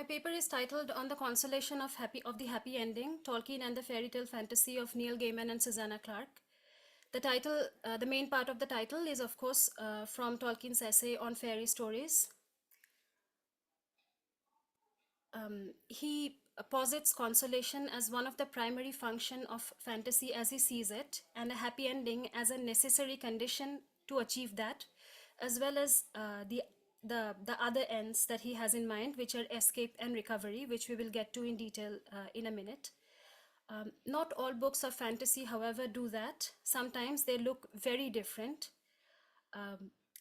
My paper is titled On the Consolation of the Happy Ending, Tolkien and the Fairytale Fantasy of Neil Gaiman and Susanna Clarke. The main part of the title is, of course, from Tolkien's essay on fairy stories. He posits consolation as one of the primary function of fantasy as he sees it, and a happy ending as a necessary condition to achieve that, as well as the other ends that he has in mind, which are escape and recovery, which we will get to in detail in a minute. Not all books of fantasy, however, do that. Sometimes they look very different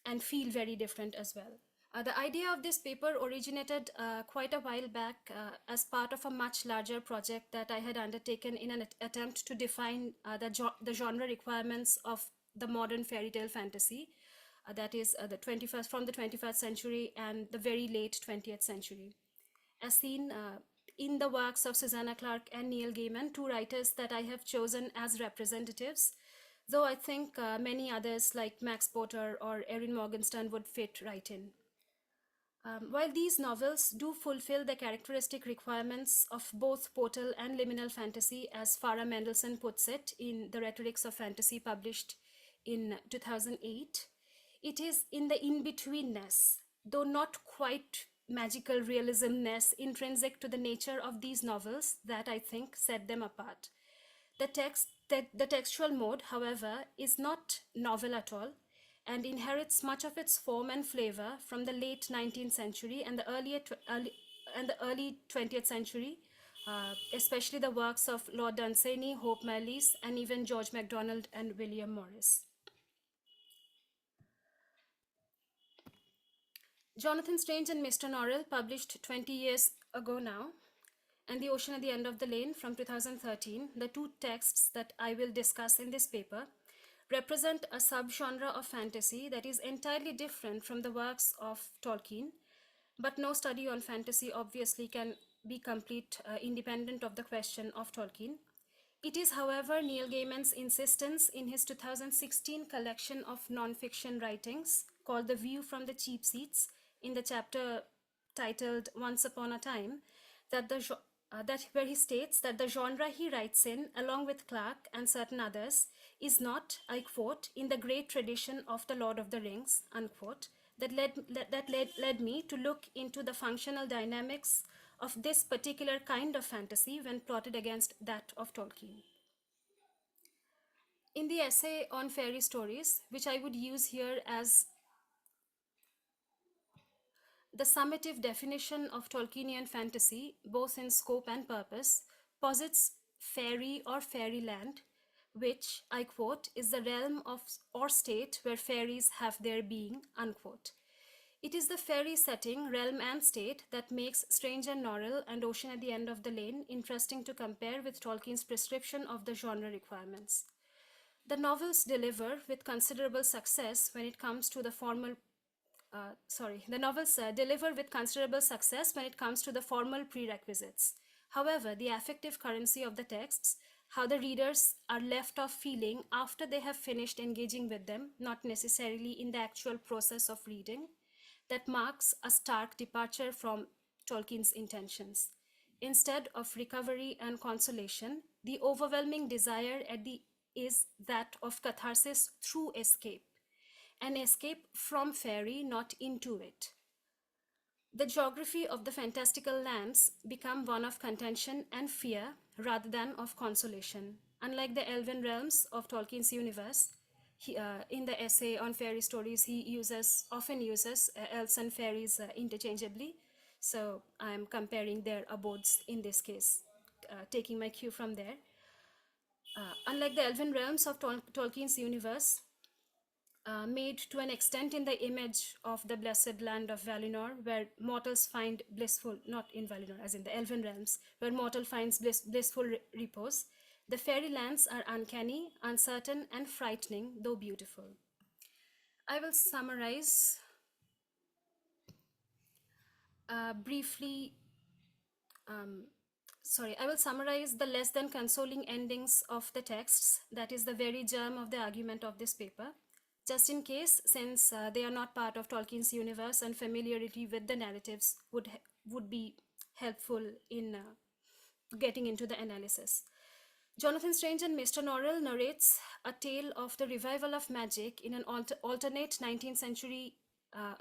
and feel very different as well. The idea of this paper originated quite a while back as part of a much larger project that I had undertaken in an attempt to define the genre requirements of the modern fairy tale fantasy, that is from the 21st century and the very late 20th century. As seen in the works of Susanna Clarke and Neil Gaiman, two writers that I have chosen as representatives, though I think many others like Max Potter or Erin Morgenstern would fit right in. While these novels do fulfill the characteristic requirements of both portal and liminal fantasy, as Farah Mendelssohn puts it in The Rhetorics of Fantasy, published in 2008, it is in the in-betweenness, though not quite magical realismness intrinsic to the nature of these novels, that I think set them apart. The textual mode, however, is not novel at all, and inherits much of its form and flavor from the late 19th century and the early 20th century, especially the works of Lord Dunsany, Hope Mirrlees, and even George MacDonald and William Morris. Jonathan Strange and Mr. Norrell, published 20 years ago now, and The Ocean at the End of the Lane from 2013, the two texts that I will discuss in this paper, represent a subgenre of fantasy that is entirely different from the works of Tolkien, but no study on fantasy obviously can be complete independent of the question of Tolkien. It is, however, Neil Gaiman's insistence in his 2016 collection of non-fiction writings called The View from the Cheap Seats, in the chapter titled Once Upon a Time, where he states that the genre he writes in, along with Clarke and certain others, is not, I quote, in the great tradition of the Lord of the Rings, unquote, that led me to look into the functional dynamics of this particular kind of fantasy when plotted against that of Tolkien. In the essay on fairy stories, which I would use here as the summative definition of Tolkienian fantasy, both in scope and purpose, posits fairy or fairyland, which, I quote, is the realm of or state where fairies have their being, unquote. It is the fairy setting, realm and state that makes Strange and Norrell and Ocean at the End of the Lane interesting to compare with Tolkien's prescription of the genre requirements. The novels deliver with considerable success when it comes to the formal deliver with considerable success when it comes to the formal prerequisites. However, the affective currency of the texts, how the readers are left off feeling after they have finished engaging with them, not necessarily in the actual process of reading, that marks a stark departure from Tolkien's intentions. Instead of recovery and consolation, the overwhelming desire is that of catharsis through escape, an escape from fairy, not into it. The geography of the fantastical lands become one of contention and fear rather than of consolation. Unlike the elven realms of Tolkien's universe, in the essay on fairy stories, he often uses elves and fairies interchangeably. So I'm comparing their abodes in this case, taking my cue from there. Unlike the elven realms of Tolkien's universe, made to an extent in the image of the blessed land of Valinor, where mortals find blissful, not in Valinor, as in the elven realms, where mortal finds blissful repose, the fairy lands are uncanny, uncertain, and frightening, though beautiful. I will summarize briefly. I will summarize the less than consoling endings of the texts, that is the very germ of the argument of this paper. Just in case, since they are not part of Tolkien's universe and familiarity with the narratives would be helpful in getting into the analysis. Jonathan Strange and Mr. Norrell narrates a tale of the revival of magic in an alternate 19th century,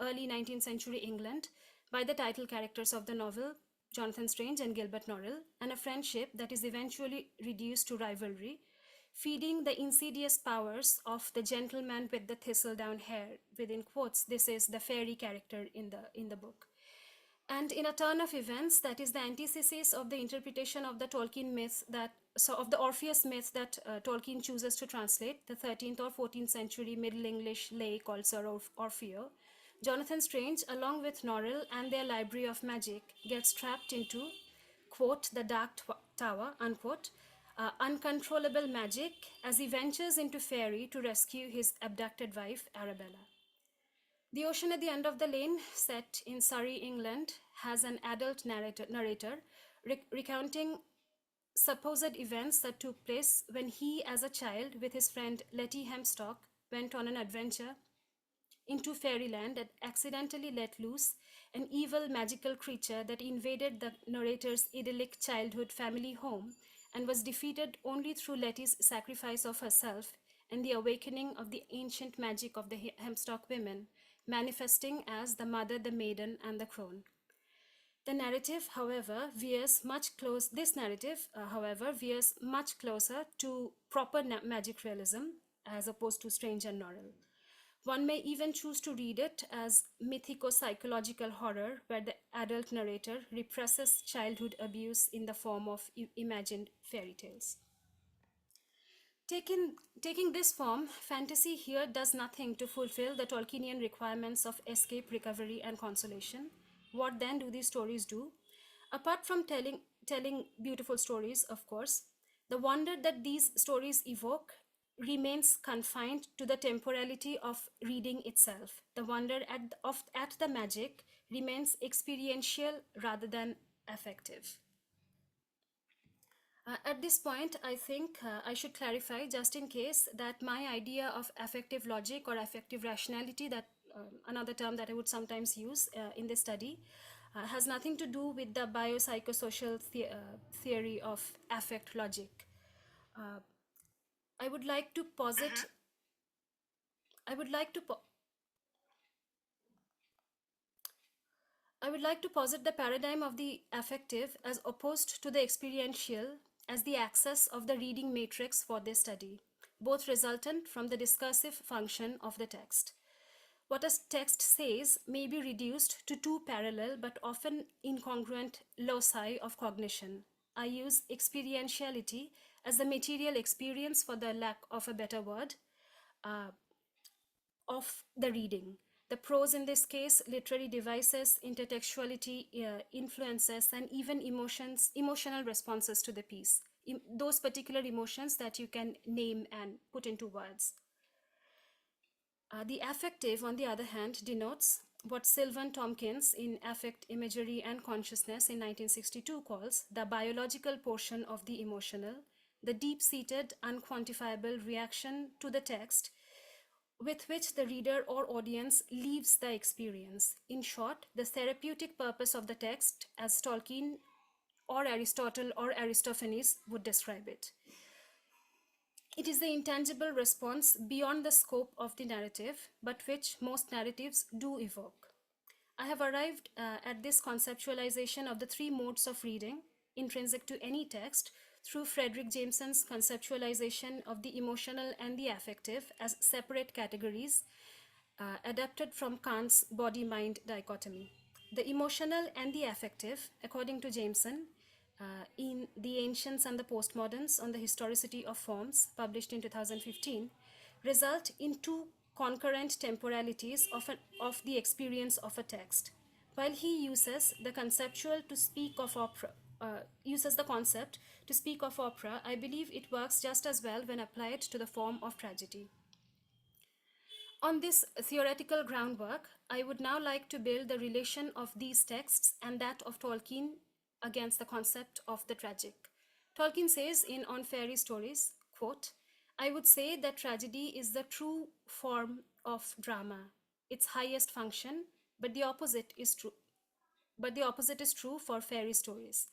early 19th century England by the title characters of the novel, Jonathan Strange and Gilbert Norrell, and a friendship that is eventually reduced to rivalry, feeding the insidious powers of the gentleman with the thistledown hair. Within quotes, this is the fairy character in the book. And in a turn of events that is the antithesis of the interpretation of the Tolkien myth that so of the Orpheus myth that Tolkien chooses to translate, the 13th or 14th century Middle English lay called Sir Orfeo, Jonathan Strange, along with Norrell and their library of magic, gets trapped into, quote, the Dark Tower, unquote, uncontrollable magic as he ventures into Faerie to rescue his abducted wife, Arabella. The Ocean at the End of the Lane, set in Surrey, England, has an adult narrator recounting supposed events that took place when he, as a child, with his friend Letty Hemstock, went on an adventure into fairyland and accidentally let loose an evil magical creature that invaded the narrator's idyllic childhood family home and was defeated only through Letty's sacrifice of herself and the awakening of the ancient magic of the Hemstock women, manifesting as the mother, the maiden, and the crone. The narrative, however, veers much close. This narrative, however, veers much closer to proper magic realism as opposed to Strange and Norrell. One may even choose to read it as mythico-psychological horror, where the adult narrator represses childhood abuse in the form of imagined fairy tales. Taking this form, fantasy here does nothing to fulfill the Tolkienian requirements of escape, recovery, and consolation. What then do these stories do? Apart from telling beautiful stories, of course, the wonder that these stories evoke remains confined to the temporality of reading itself. The wonder at the magic remains experiential rather than affective. At this point, I think I should clarify, just in case, that my idea of affective logic or affective rationality, that another term that I would sometimes use in this study, has nothing to do with the biopsychosocial theory of affect logic. I would like to posit. I would like to. I would like to posit the paradigm of the affective as opposed to the experiential as the axis of the reading matrix for this study, both resultant from the discursive function of the text. What a text says may be reduced to two parallel but often incongruent loci of cognition. I use experientiality as the material experience, for the lack of a better word, of the reading. The prose in this case, literary devices, intertextuality, influences, and even emotional responses to the piece. Those particular emotions that you can name and put into words. The affective, on the other hand, denotes what Sylvan Tompkins in Affect, Imagery, and Consciousness in 1962 calls the biological portion of the emotional, the deep-seated, unquantifiable reaction to the text with which the reader or audience leaves the experience. In short, the therapeutic purpose of the text, as Tolkien or Aristotle or Aristophanes would describe it. It is the intangible response beyond the scope of the narrative, but which most narratives do evoke. I have arrived at this conceptualization of the three modes of reading intrinsic to any text through Fredric Jameson's conceptualization of the emotional and the affective as separate categories adapted from Kant's body-mind dichotomy. The emotional and the affective, according to Jameson, in The Ancients and the Postmoderns on the Historicity of Forms, published in 2015, result in two concurrent temporalities of the experience of a text. While he uses the conceptual to speak of opera, uses the concept to speak of opera, I believe it works just as well when applied to the form of tragedy. On this theoretical groundwork, I would now like to build the relation of these texts and that of Tolkien against the concept of the tragic. Tolkien says in On Fairy Stories, quote, I would say that tragedy is the true form of drama, its highest function, but the opposite is true. but the opposite is true for fairy stories.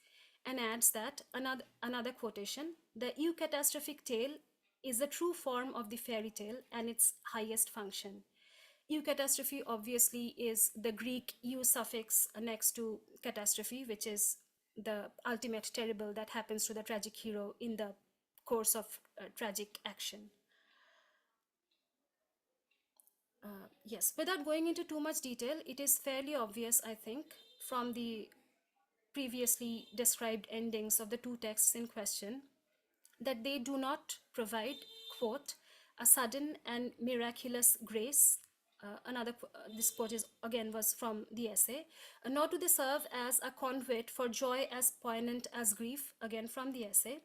And adds that another quotation, the eucatastrophic tale is the true form of the fairy tale and its highest function. Eucatastrophe obviously is the Greek eu suffix next to catastrophe, which is the ultimate terrible that happens to the tragic hero in the course of tragic action. Yes, without going into too much detail, it is fairly obvious, I think, from the previously described endings of the two texts in question, that they do not provide, quote, a sudden and miraculous grace. This quote is again was from the essay. Nor do they serve as a conduit for joy as poignant as grief, again from the essay,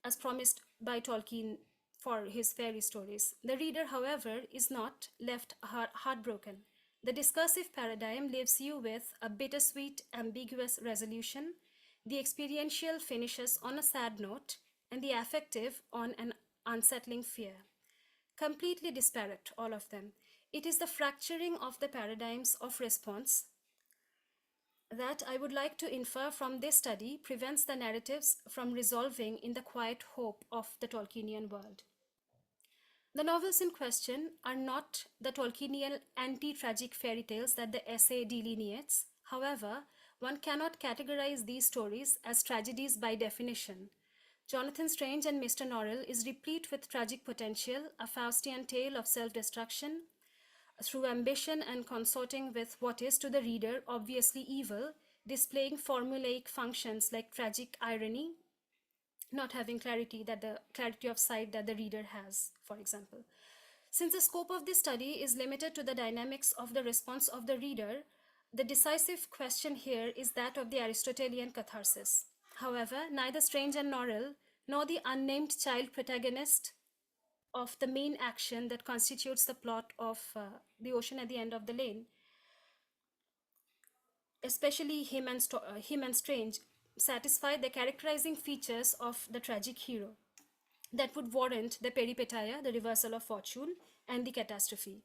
as promised by Tolkien for his fairy stories. The reader, however, is not left heartbroken. The discursive paradigm leaves you with a bittersweet, ambiguous resolution. The experiential finishes on a sad note, and the affective on an unsettling fear. Completely disparate, all of them. It is the fracturing of the paradigms of response that I would like to infer from this study prevents the narratives from resolving in the quiet hope of the Tolkienian world. The novels in question are not the Tolkienian anti-tragic fairy tales that the essay delineates. However, one cannot categorize these stories as tragedies by definition. Jonathan Strange and Mr. Norrell is replete with tragic potential, a Faustian tale of self-destruction, through ambition and consorting with what is to the reader obviously evil, displaying formulaic functions like tragic irony, not having clarity of sight that the reader has, for example. Since the scope of this study is limited to the dynamics of the response of the reader, the decisive question here is that of the Aristotelian catharsis. However, neither Strange and Norrell nor the unnamed child protagonist of the main action that constitutes the plot of The Ocean at the End of the Lane, especially him and Strange, satisfy the characterizing features of the tragic hero that would warrant the peripeteia, the reversal of fortune, and the catastrophe.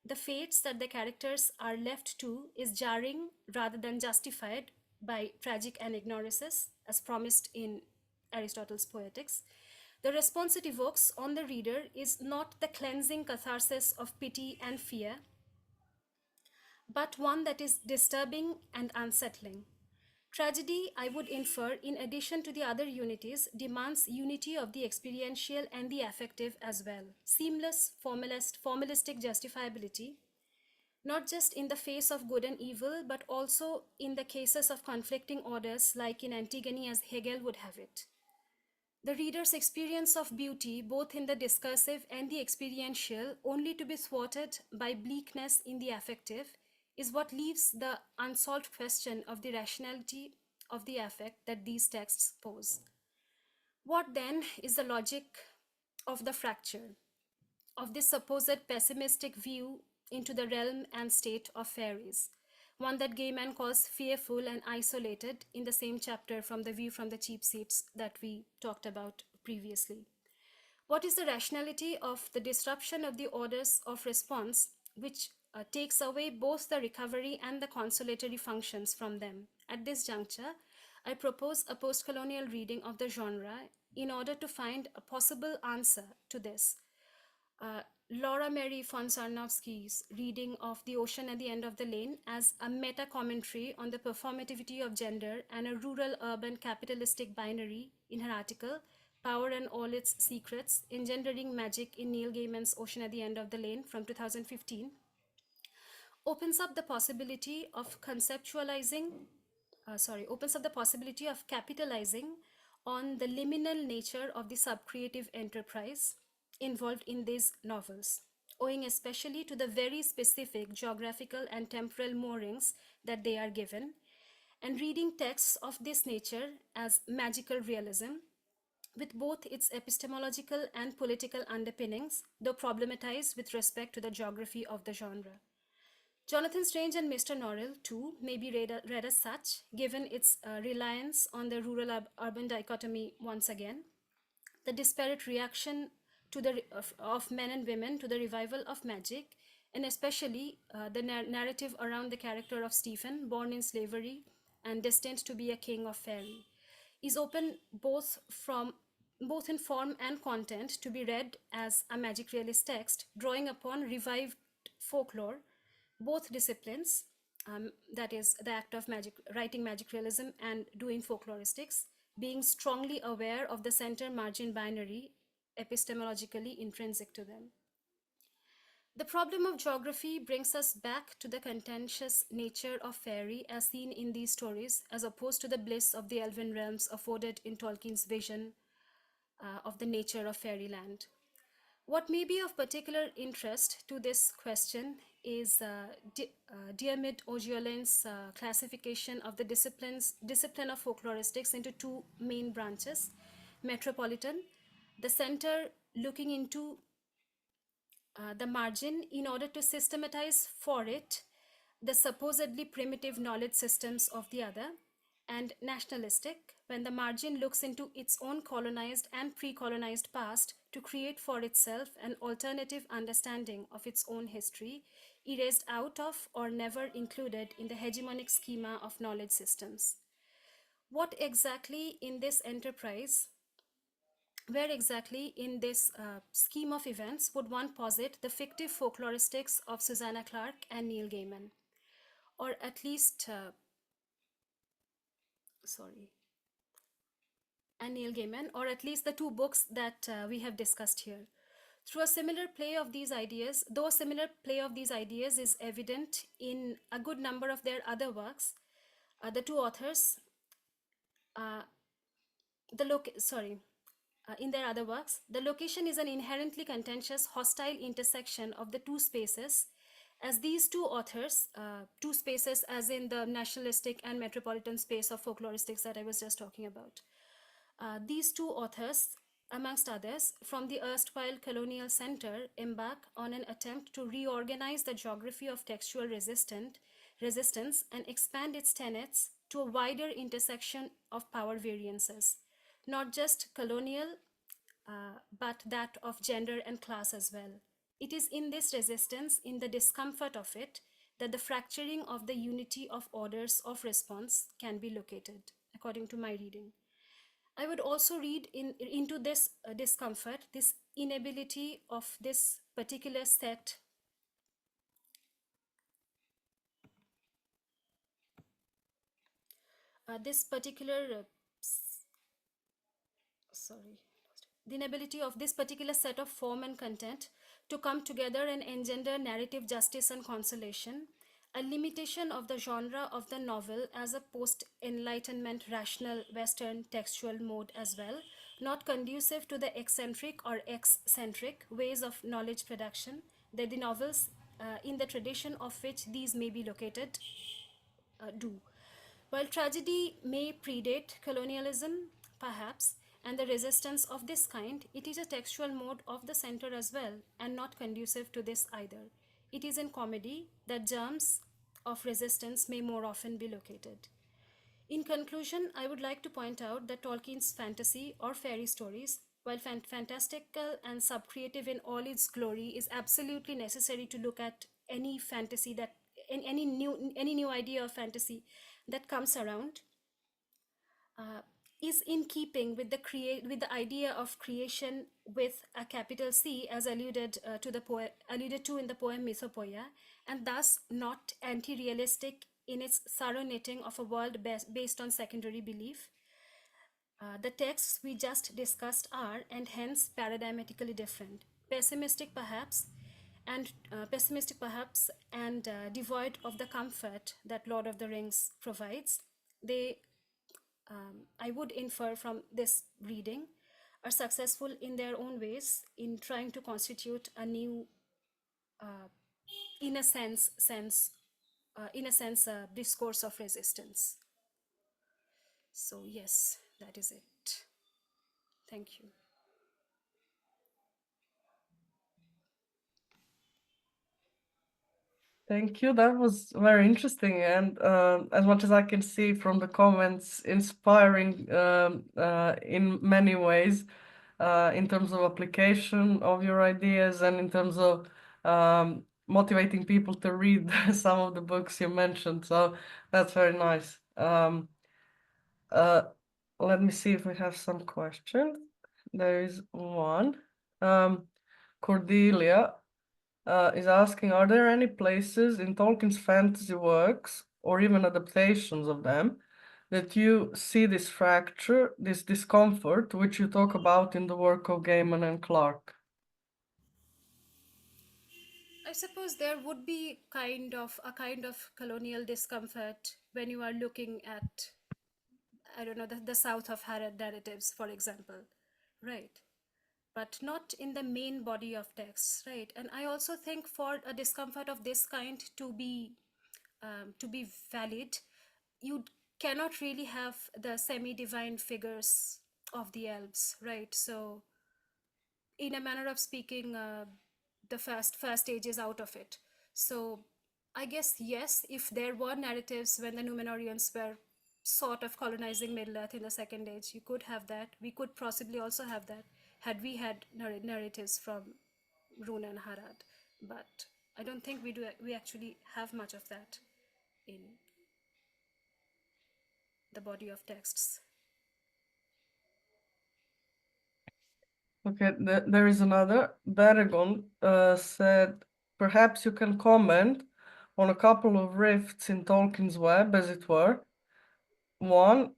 The fates that the characters are left to is jarring rather than justified by tragic anagnorisis, as promised in Aristotle's Poetics. The response it evokes on the reader is not the cleansing catharsis of pity and fear, but one that is disturbing and unsettling. Tragedy, I would infer, in addition to the other unities, demands unity of the experiential and the affective as well. Seamless, formalistic justifiability, not just in the face of good and evil, but also in the cases of conflicting orders, like in Antigone as Hegel would have it. The reader's experience of beauty, both in the discursive and the experiential, only to be thwarted by bleakness in the affective, is what leaves the unsolved question of the rationality of the affect that these texts pose. What then is the logic of the fracture, of this supposed pessimistic view into the realm and state of fairies, one that Gaiman calls fearful and isolated in the same chapter from the view from the cheap seats that we talked about previously? What is the rationality of the disruption of the orders of response, which takes away both the recovery and the consolatory functions from them? At this juncture, I propose a post-colonial reading of the genre in order to find a possible answer to this. Laura Mary von Sarnowski's reading of The Ocean at the End of the Lane as a meta-commentary on the performativity of gender and a rural-urban capitalistic binary in her article, Power and All Its Secrets, Engendering Magic in Neil Gaiman's Ocean at the End of the Lane from 2015, opens up the possibility of capitalizing on the liminal nature of the subcreative enterprise involved in these novels, owing especially to the very specific geographical and temporal moorings that they are given, and reading texts of this nature as magical realism, with both its epistemological and political underpinnings, though problematized with respect to the geography of the genre. Jonathan Strange and Mr. Norrell, too, may be read as such, given its reliance on the rural-urban dichotomy once again, the disparate reaction of men and women to the revival of magic, and especially the narrative around the character of Stephen, born in slavery and destined to be a king of Faerie, is open both in form and content to be read as a magic realist text, drawing upon revived folklore, both disciplines, that is the act of magic, writing magic realism and doing folkloristics, being strongly aware of the center margin binary epistemologically intrinsic to them. The problem of geography brings us back to the contentious nature of fairy as seen in these stories, as opposed to the bliss of the elven realms afforded in Tolkien's vision of the nature of fairyland. What may be of particular interest to this question is Diarmid O'Giolin's classification of the discipline of folkloristics into two main branches: metropolitan, the center looking into the margin in order to systematize for it the supposedly primitive knowledge systems of the other, and nationalistic, when the margin looks into its own colonized and pre colonized past to create for itself an alternative understanding of its own history, erased out of or never included in the hegemonic schema of knowledge systems. What exactly in this enterprise Where exactly in this scheme of events would one posit the fictive folkloristics of Susanna Clarke and Neil Gaiman, or at least, sorry, and Neil Gaiman, or at least the two books that we have discussed here? Through a similar play of these ideas, though a similar play of these ideas is evident in a good number of their other works, the two authors, uh, the look, sorry, in their other works, the location is an inherently contentious, hostile intersection of the two spaces, as these two authors, two spaces as in the nationalistic and metropolitan space of folkloristics that I was just talking about. These two authors, amongst others, from the erstwhile colonial center, embark on an attempt to reorganize the geography of textual resistance and expand its tenets to a wider intersection of power variances, not just colonial, but that of gender and class as well. It is in this resistance, in the discomfort of it, that the fracturing of the unity of orders of response can be located, according to my reading. I would also read into this discomfort, this inability of this particular set, this particular, sorry, the inability of this particular set of form and content to come together and engender narrative justice and consolation, a limitation of the genre of the novel as a post Enlightenment rational Western textual mode as well, not conducive to the eccentric or eccentric ways of knowledge production that the novels, in the tradition of which these may be located, do. While tragedy may predate colonialism, perhaps, and the resistance of this kind, it is a textual mode of the center as well, and not conducive to this either. It is in comedy that germs of resistance may more often be located. In conclusion, I would like to point out that Tolkien's fantasy or fairy stories, while fantastical and subcreative in all its glory, is absolutely necessary to look at any fantasy that any new idea of fantasy that comes around, uh, is in keeping with the idea of creation with a capital C, as alluded to in the poem Mythopoeia, and thus not anti-realistic in its thorough knitting of a world based on secondary belief. The texts we just discussed are, and hence, paradigmatically different, pessimistic perhaps, and devoid of the comfort that Lord of the Rings provides. They, I would infer from this reading, are successful in their own ways in trying to constitute a new, uh, in a sense, discourse of resistance. So yes, that is it. Thank you. Thank you. That was very interesting, and as much as I can see from the comments, inspiring in many ways, in terms of application of your ideas and in terms of motivating people to read some of the books you mentioned. So that's very nice. Uh, let me see if we have some questions. There is one. Cordelia is asking, are there any places in Tolkien's fantasy works, or even adaptations of them, that you see this fracture, this discomfort, which you talk about in the work of Gaiman and Clarke? I suppose there would be kind of colonial discomfort when you are looking at, I don't know, the south of Harad narratives, for example, right? But not in the main body of text, right? And I also think for a discomfort of this kind to be valid, you cannot really have the semi-divine figures of the elves, right? So in a manner of speaking, the first stage is out of it. So I guess yes, if there were narratives when the Numenorians were sort of colonizing Middle Earth in the second age, you could have that. We could possibly also have that had we had narratives from Rune and Harad. But I don't think we do. We actually have much of that in the body of texts. Okay, there is another. Baragon said, perhaps you can comment on a couple of rifts in Tolkien's web, as it were. One,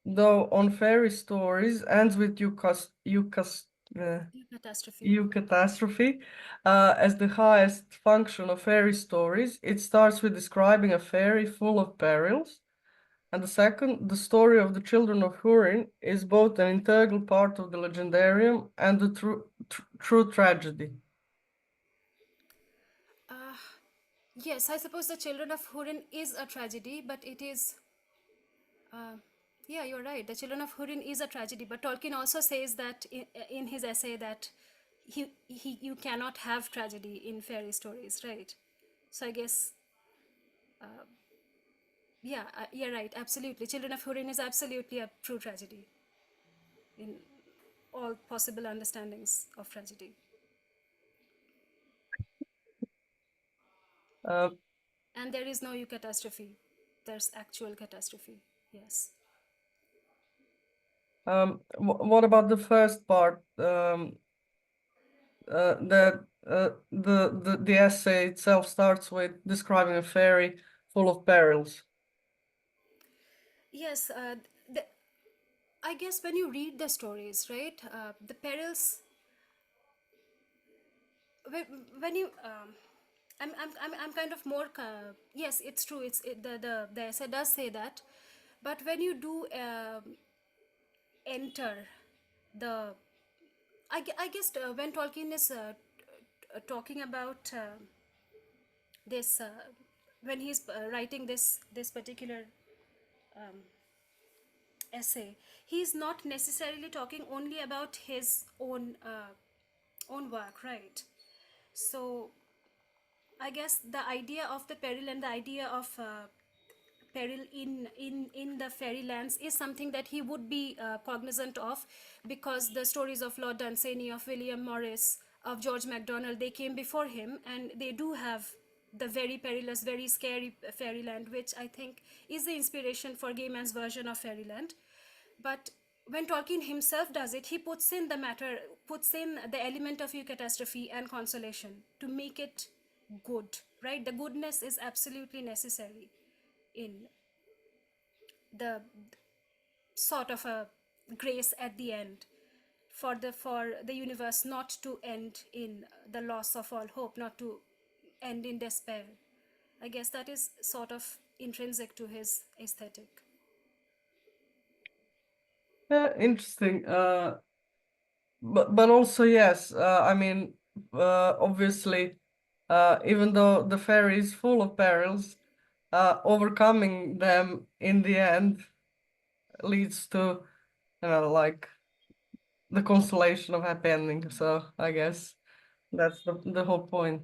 though on fairy stories, ends with Catastrophe. eucatastrophe as the highest function of fairy stories. It starts with describing a fairy full of perils. And the second, the story of the children of Húrin is both an integral part of the legendarium and a true tragedy. Uh, yes, I suppose the Children of Húrin is a tragedy, but it is yeah, you're right. The Children of Húrin is a tragedy, but Tolkien also says that in his essay that you cannot have tragedy in fairy stories, right? So I guess, yeah, you're right. Absolutely, Children of Húrin is absolutely a true tragedy in all possible understandings of tragedy. Uh, And there is no eucatastrophe. There's actual catastrophe. Yes. what about the first part? That the essay itself starts with describing a fairy full of perils. Yes. The, I guess when you read the stories, right, the perils when, when you I'm kind of more yes, it's true, the essay does say that, but when you do enter the I guess when Tolkien is talking about this when he's writing this particular essay, he's not necessarily talking only about his own work, right? So I guess the idea of the peril and the idea of peril in the fairy lands is something that he would be cognizant of, because the stories of Lord Dunsany, of William Morris, of George MacDonald, they came before him, and they do have the very perilous, very scary fairyland, which I think is the inspiration for Gaiman's version of fairyland. But when Tolkien himself does it, he puts in the element of eucatastrophe and consolation to make it good, right? The goodness is absolutely necessary in the sort of a grace at the end for the universe not to end in the loss of all hope, not to end in despair. I guess that is sort of intrinsic to his aesthetic. Yeah, interesting. But also yes, I mean, obviously, even though the fairy is full of perils, overcoming them in the end leads to, like the consolation of happy ending. So I guess that's the whole point.